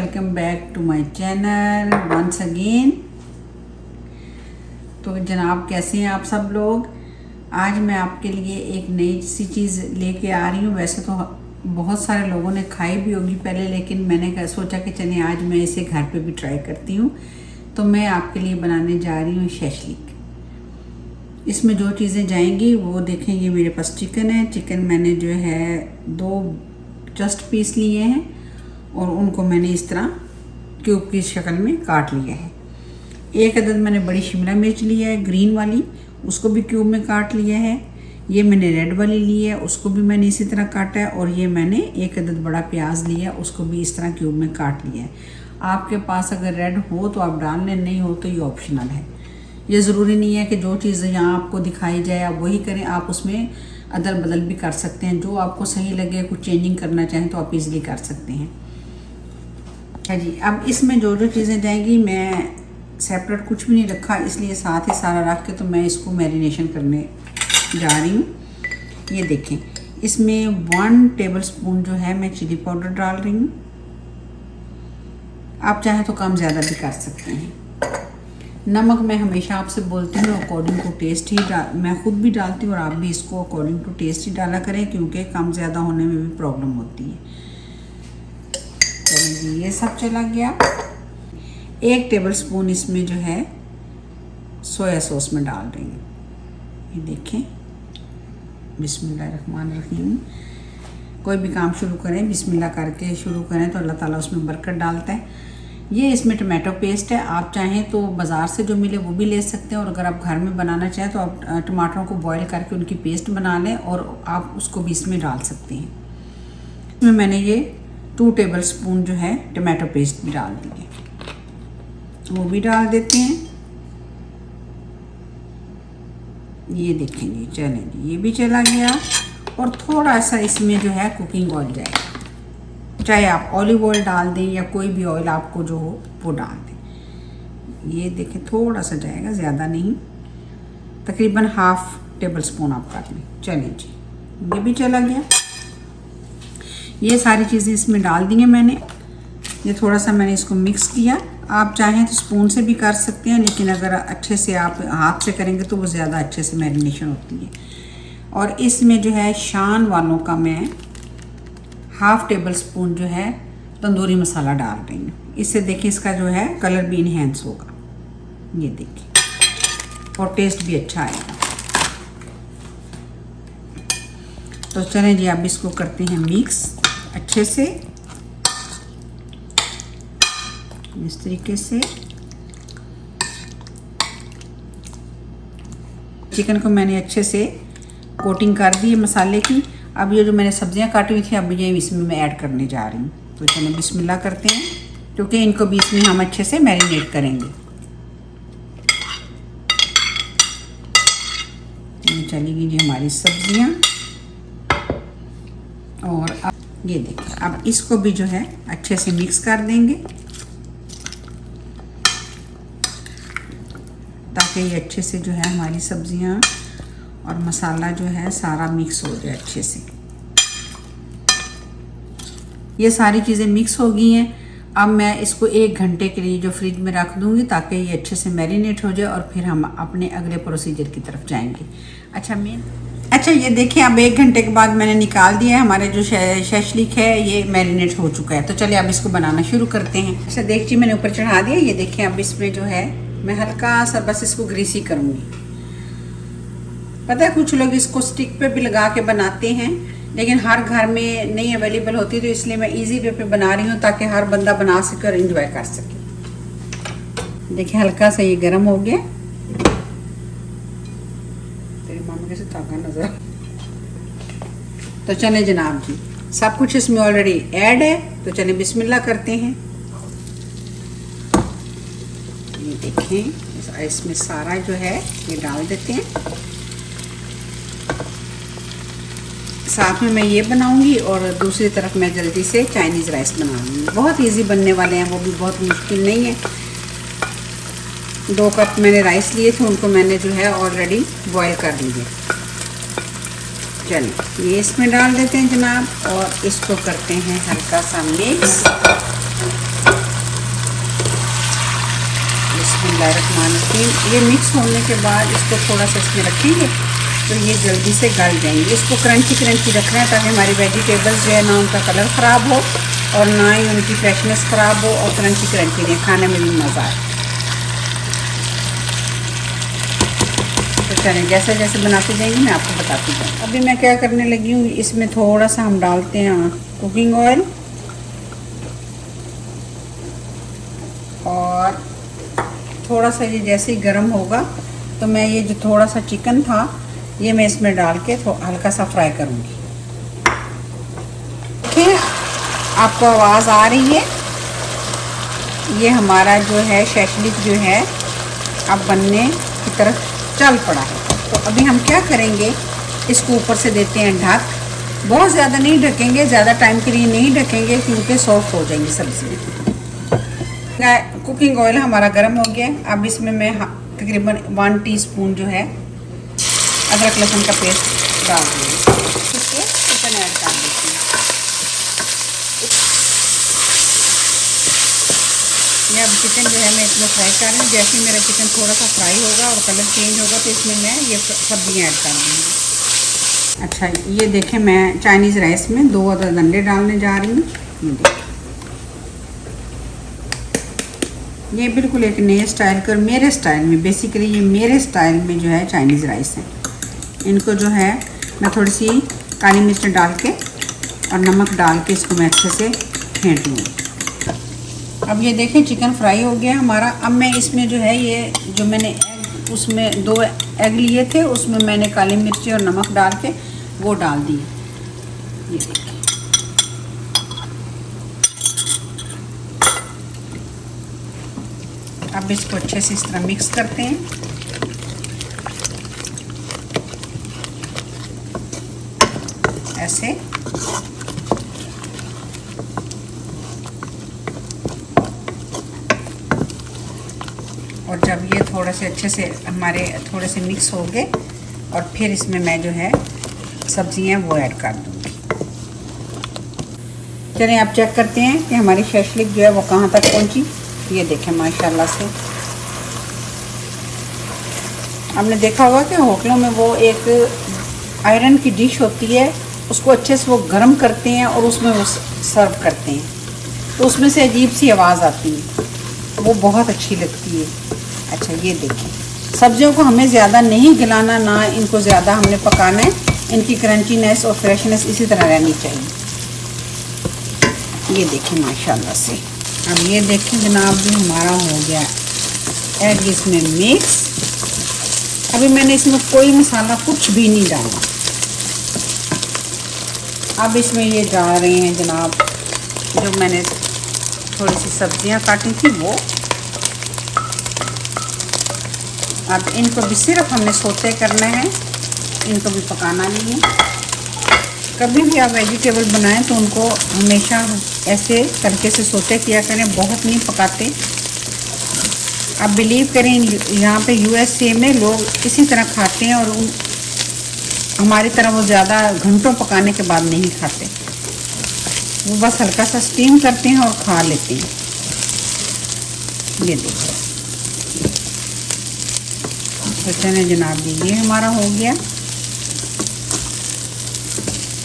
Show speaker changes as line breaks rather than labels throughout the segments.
Welcome back to my channel once again. तो जनाब कैसे हैं आप सब लोग। आज मैं आपके लिए एक नई सी चीज़ लेके आ रही हूँ। वैसे तो बहुत सारे लोगों ने खाई भी होगी पहले, लेकिन मैंने सोचा कि चलिए आज मैं इसे घर पे भी ट्राई करती हूँ। तो मैं आपके लिए बनाने जा रही हूँ शैशलिक। इसमें जो चीज़ें जाएंगी वो देखें। ये मेरे पास चिकन है। चिकन मैंने जो है 2 जस्ट पीस लिए हैं और उनको मैंने इस तरह क्यूब की शक्ल में काट लिया है। 1 अदद मैंने बड़ी शिमला मिर्च लिया है ग्रीन वाली, उसको भी क्यूब में काट लिया है। ये मैंने रेड वाली ली है, उसको भी मैंने इसी तरह काटा है। और ये मैंने 1 अदद बड़ा प्याज लिया, उसको भी इस तरह क्यूब में काट लिया है। आपके पास अगर रेड हो तो आप डाल लें, नहीं हो तो ये ऑप्शनल है। ये ज़रूरी नहीं है कि जो चीज़ यहाँ आपको दिखाई जाए आप वही करें, आप उसमें अदल बदल भी कर सकते हैं। जो आपको सही लगे, कुछ चेंजिंग करना चाहें तो आप इजीली कर सकते हैं। है जी। अब इसमें जो जो चीज़ें जाएंगी, मैं सेपरेट कुछ भी नहीं रखा, इसलिए साथ ही सारा रख के तो मैं इसको मैरिनेशन करने जा रही हूँ। ये देखें, इसमें 1 टेबलस्पून जो है मैं चिली पाउडर डाल रही हूँ। आप चाहें तो कम ज़्यादा भी कर सकते हैं। नमक मैं हमेशा आपसे बोलती हूँ अकॉर्डिंग टू टेस्ट ही मैं खुद भी डालती हूँ और आप भी इसको अकॉर्डिंग टू टेस्ट ही डाला करें, क्योंकि कम ज़्यादा होने में भी प्रॉब्लम होती है। चलिए जी, ये सब चला गया। 1 टेबलस्पून इसमें जो है सोया सॉस में डाल रही हूँ। ये देखें, बिस्मिल्लाहिर्रहमानिर्रहीम। कोई भी काम शुरू करें बिस्मिल्लाह करके शुरू करें तो अल्लाह ताला उसमें बरकत डालता है। ये इसमें टमाटो पेस्ट है। आप चाहें तो बाज़ार से जो मिले वो भी ले सकते हैं, और अगर आप घर में बनाना चाहें तो आप टमाटरों को बॉईल करके उनकी पेस्ट बना लें और आप उसको भी इसमें डाल सकते हैं। इसमें मैंने ये 2 टेबलस्पून जो है टमाटो पेस्ट भी डाल दी है, वो भी डाल देते हैं। ये देखेंगे, चलें जी, ये भी चला गया। और थोड़ा सा इसमें जो है कुकिंग ऑयल जाएगा, चाहे आप ऑलिव ऑयल डाल दें या कोई भी ऑयल आपको जो हो वो डाल दें। ये देखें, थोड़ा सा जाएगा, ज़्यादा नहीं, तकरीबन 1/2 टेबलस्पून आप कर लें। चलें जी, ये भी चला गया। ये सारी चीज़ें इसमें डाल दी हैं मैंने। ये थोड़ा सा मैंने इसको मिक्स किया। आप चाहें तो स्पून से भी कर सकते हैं, लेकिन अगर अच्छे से आप हाथ से करेंगे तो वो ज़्यादा अच्छे से मैरिनेशन होती है। और इसमें जो है शान वालों का मैं 1/2 टेबलस्पून जो है तंदूरी मसाला डाल रही हूँ। इससे देखिए इसका जो है कलर भी इन्हेंस होगा। ये देखिए, और टेस्ट भी अच्छा आएगा। तो चलें जी, अब इसको करते हैं मिक्स अच्छे से, इस तरीके से। चिकन को मैंने अच्छे से कोटिंग कर दी है मसाले की। अब ये जो मैंने सब्जियां काटी हुई थी, अब ये इसमें मैं ऐड करने जा रही हूँ। तो चलिए बिस्मिल्लाह करते हैं, क्योंकि इनको भी इसमें हम अच्छे से मैरिनेट करेंगे। ये चलेगी जी हमारी सब्जियां। और अब ये देखिए, अब इसको भी जो है अच्छे से मिक्स कर देंगे, ताकि ये अच्छे से जो है हमारी सब्जियां और मसाला जो है सारा मिक्स हो जाए अच्छे से। ये सारी चीज़ें मिक्स हो गई हैं। अब मैं इसको 1 घंटे के लिए जो फ्रिज में रख दूँगी, ताकि ये अच्छे से मैरिनेट हो जाए और फिर हम अपने अगले प्रोसीजर की तरफ जाएंगे। अच्छा ये देखिए, अब 1 घंटे के बाद मैंने निकाल दिया है। हमारे जो शैशलिक है ये मैरिनेट हो चुका है। तो चलिए अब इसको बनाना शुरू करते हैं। अच्छा देगची मैंने ऊपर चढ़ा दिया। ये देखिए, अब इसमें जो है मैं हल्का सा बस इसको ग्रीसी करूँगी। पता है कुछ लोग इसको स्टिक पे भी लगा के बनाते हैं, लेकिन हर घर में नहीं अवेलेबल होती, तो इसलिए मैं इजी वे पे बना रही हूँ, ताकि हर बंदा बना सके और एंजॉय कर सके। देखिए हल्का सा ये गर्म हो गया। तेरी मामा कैसे ताका नजर। तो चले जनाब जी, सब कुछ इसमें ऑलरेडी ऐड है। तो चले बिस्मिल्लाह करते हैं। ये देखें, इसमें सारा जो है ये डाल देते हैं। साथ में मैं ये बनाऊंगी और दूसरी तरफ मैं जल्दी से चाइनीज़ राइस बना लूँगी। बहुत इजी बनने वाले हैं, वो भी बहुत मुश्किल नहीं है। 2 कप मैंने राइस लिए थे, उनको मैंने जो है ऑलरेडी बॉईल कर लिए। चलिए ये इसमें डाल देते हैं जनाब, और इसको करते हैं हल्का सा मिक्स। बिस्मिल्लाहिर्रहमानिर्रहीम। ये मिक्स होने के बाद इसको थोड़ा सा इसमें रखेंगे तो ये जल्दी से गल जाएंगे। इसको क्रंची क्रंची रखना है ताकि हमारी वेजिटेबल्स जो है ना उनका कलर ख़राब हो और ना ही उनकी फ्रेशनेस ख़राब हो, और क्रंची क्रंची दें, खाने में भी मज़ा आए। तो चलें, जैसे जैसे बनाते जाएंगे मैं आपको बताती जाऊँ। अभी मैं क्या करने लगी हूँ, इसमें थोड़ा सा हम डालते हैं कुकिंग ऑयल, और थोड़ा सा ये जैसे ही गर्म होगा तो मैं ये जो थोड़ा सा चिकन था ये मैं इसमें डाल के हल्का सा फ्राई करूँगी। देखिए आपको आवाज़ आ रही है, ये हमारा जो है शैशलिक जो है अब बनने की तरफ चल पड़ा है। तो अभी हम क्या करेंगे, इसको ऊपर से देते हैं ढक। बहुत ज़्यादा नहीं ढकेंगे, ज़्यादा टाइम के लिए नहीं ढकेंगे क्योंकि सॉफ्ट हो जाएंगी सब्ज़ी। कुकिंग ऑयल हमारा गर्म हो गया। अब इसमें मैं तकरीबन 1 टीस्पून जो है अदरक लहसुन का पेस्ट डाल दूँगी। ठीक है, चिकन ऐड कर देती हूँ। ये अब चिकन जो है मैं इसमें फ्राई कर रही हूँ। जैसे ही मेरा चिकन थोड़ा सा फ्राई होगा और कलर चेंज होगा तो इसमें मैं ये सब्जियाँ ऐड कर दूँगी। अच्छा, ये देखें मैं चाइनीज़ राइस में 2 अदद अंडे डालने जा रही हूँ। ये देखिए, ये बिल्कुल एक नए स्टाइल का, मेरे स्टाइल में, बेसिकली ये मेरे स्टाइल में जो है चाइनीज़ राइस है। इनको जो है मैं थोड़ी सी काली मिर्च डाल के और नमक डाल के इसको मैं अच्छे से फेंट लूँगी। अब ये देखें चिकन फ्राई हो गया हमारा। अब मैं इसमें जो है ये जो मैंने एग, उसमें 2 एग लिए थे, उसमें मैंने काली मिर्ची और नमक डाल के वो डाल दिए। ये देखिए, अब इसको अच्छे से इस तरह मिक्स करते हैं। ऐसे और जब ये थोड़े से अच्छे से हमारे थोड़े से मिक्स हो गए और फिर इसमें मैं जो है सब्जियां वो ऐड कर दूँगी। चलिए आप चेक करते हैं कि हमारी शैशलिक जो है वो कहाँ तक पहुँची। ये देखें माशाल्लाह से। आपने देखा होगा कि होटलों में वो एक आयरन की डिश होती है, उसको अच्छे से वो गर्म करते हैं और उसमें वो सर्व करते हैं, तो उसमें से अजीब सी आवाज़ आती है, वो बहुत अच्छी लगती है। अच्छा ये देखें, सब्जियों को हमें ज़्यादा नहीं गलाना, ना इनको ज़्यादा हमने पकाना है। इनकी क्रंचीनेस और फ्रेशनेस इसी तरह रहनी चाहिए। ये देखें माशाल्लाह से। अब ये देखें जनाब भी हमारा हो गया एग इसमें मिक्स। अभी मैंने इसमें कोई मसाला कुछ भी नहीं डाला। अब इसमें ये डाल रहे हैं जनाब जो मैंने थोड़ी सी सब्जियां काटी थी वो। अब इनको भी सिर्फ हमने सोते करना है, इनको भी पकाना नहीं है। कभी भी आप वेजिटेबल बनाएं तो उनको हमेशा ऐसे तरीके से सोते किया करें, बहुत नहीं पकाते। आप बिलीव करें यहाँ पे USA में लोग इसी तरह खाते हैं और हमारी तरह वो ज़्यादा घंटों पकाने के बाद नहीं खाते, वो बस हल्का सा स्टीम करते हैं और खा लेते हैं। ये देखो, तो चलें जनाब जी ये हमारा हो गया।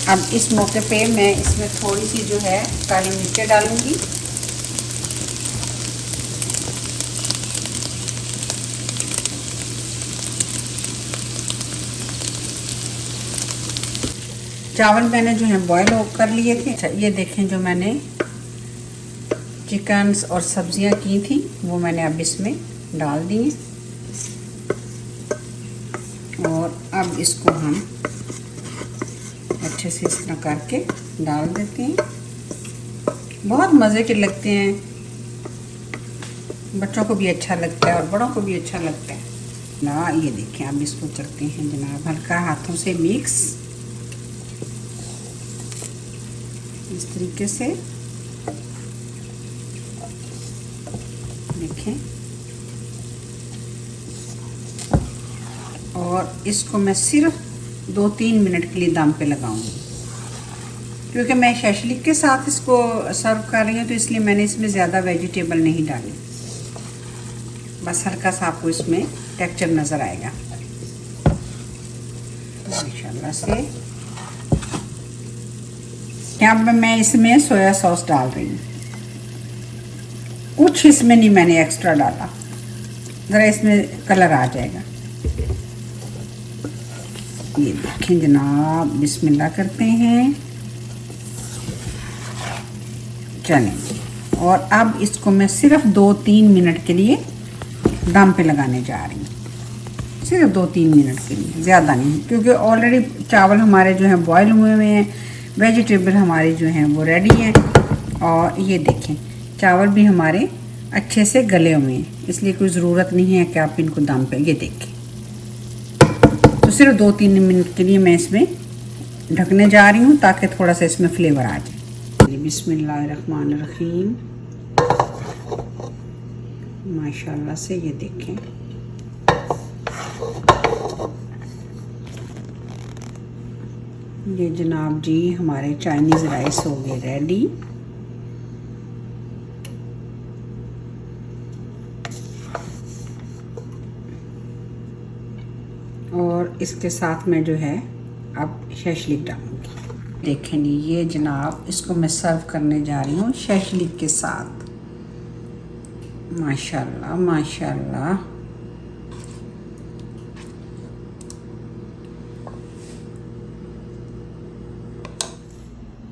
अब इस मौके पे मैं इसमें थोड़ी सी जो है काली मिर्च डालूंगी। चावल मैंने जो है बॉयल कर लिए थे। अच्छा ये देखें जो मैंने चिकन और सब्जियां की थी वो मैंने अब इसमें डाल दी और अब इसको हम अच्छे से इस तरह करके डाल देते हैं। बहुत मज़े के लगते हैं, बच्चों को भी अच्छा लगता है और बड़ों को भी अच्छा लगता है ना। ये देखें अब इसको करते हैं जनाब हल्का हाथों से मिक्स, इस तरीके से देखें। और इसको मैं सिर्फ 2-3 मिनट के लिए दम पे लगाऊंगी क्योंकि मैं शैशलिक के साथ इसको सर्व कर रही हूँ, तो इसलिए मैंने इसमें ज़्यादा वेजिटेबल नहीं डाली। बस हल्का सा आपको इसमें टेक्सचर नज़र आएगा माशाल्लाह से। यहाँ पे मैं इसमें सोया सॉस डाल रही हूँ, कुछ इसमें नहीं मैंने एक्स्ट्रा डाला, ज़रा इसमें कलर आ जाएगा। ये देखें जनाब, बिस्मिल्लाह करते हैं। चलें, और अब इसको मैं सिर्फ 2-3 मिनट के लिए दम पे लगाने जा रही हूँ, सिर्फ 2-3 मिनट के लिए, ज़्यादा नहीं, क्योंकि ऑलरेडी चावल हमारे जो हैं बॉयल हुए हुए हैं, वेजिटेबल हमारी जो हैं वो रेडी हैं, और ये देखें चावल भी हमारे अच्छे से गले हुए हैं, इसलिए कोई ज़रूरत नहीं है कि आप इनको दम पे, ये देखें। तो सिर्फ 2-3 मिनट के लिए मैं इसमें ढकने जा रही हूँ ताकि थोड़ा सा इसमें फ्लेवर आ जाए। बिस्मिल्लाहिर्रहमानिर्रहीम, माशाल्लाह से ये देखें। ये जनाब जी हमारे चाइनीज़ राइस हो गए रेडी। और इसके साथ में जो है अब शैशलिक डालूंगी। देखें ये जनाब, इसको मैं सर्व करने जा रही हूँ शैशलिक के साथ। माशाल्लाह माशाल्लाह।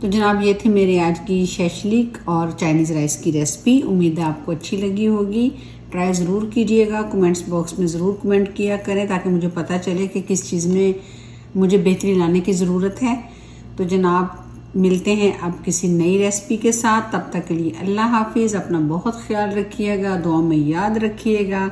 तो जनाब ये थी मेरी आज की शैशलिक और चाइनीज़ राइस की रेसिपी। उम्मीद है आपको अच्छी लगी होगी। ट्राई ज़रूर कीजिएगा, कमेंट्स बॉक्स में ज़रूर कमेंट किया करें ताकि मुझे पता चले कि किस चीज़ में मुझे बेहतरी लाने की ज़रूरत है। तो जनाब मिलते हैं अब किसी नई रेसिपी के साथ, तब तक के लिए अल्लाह हाफिज़। अपना बहुत ख्याल रखिएगा, दुआ में याद रखिएगा।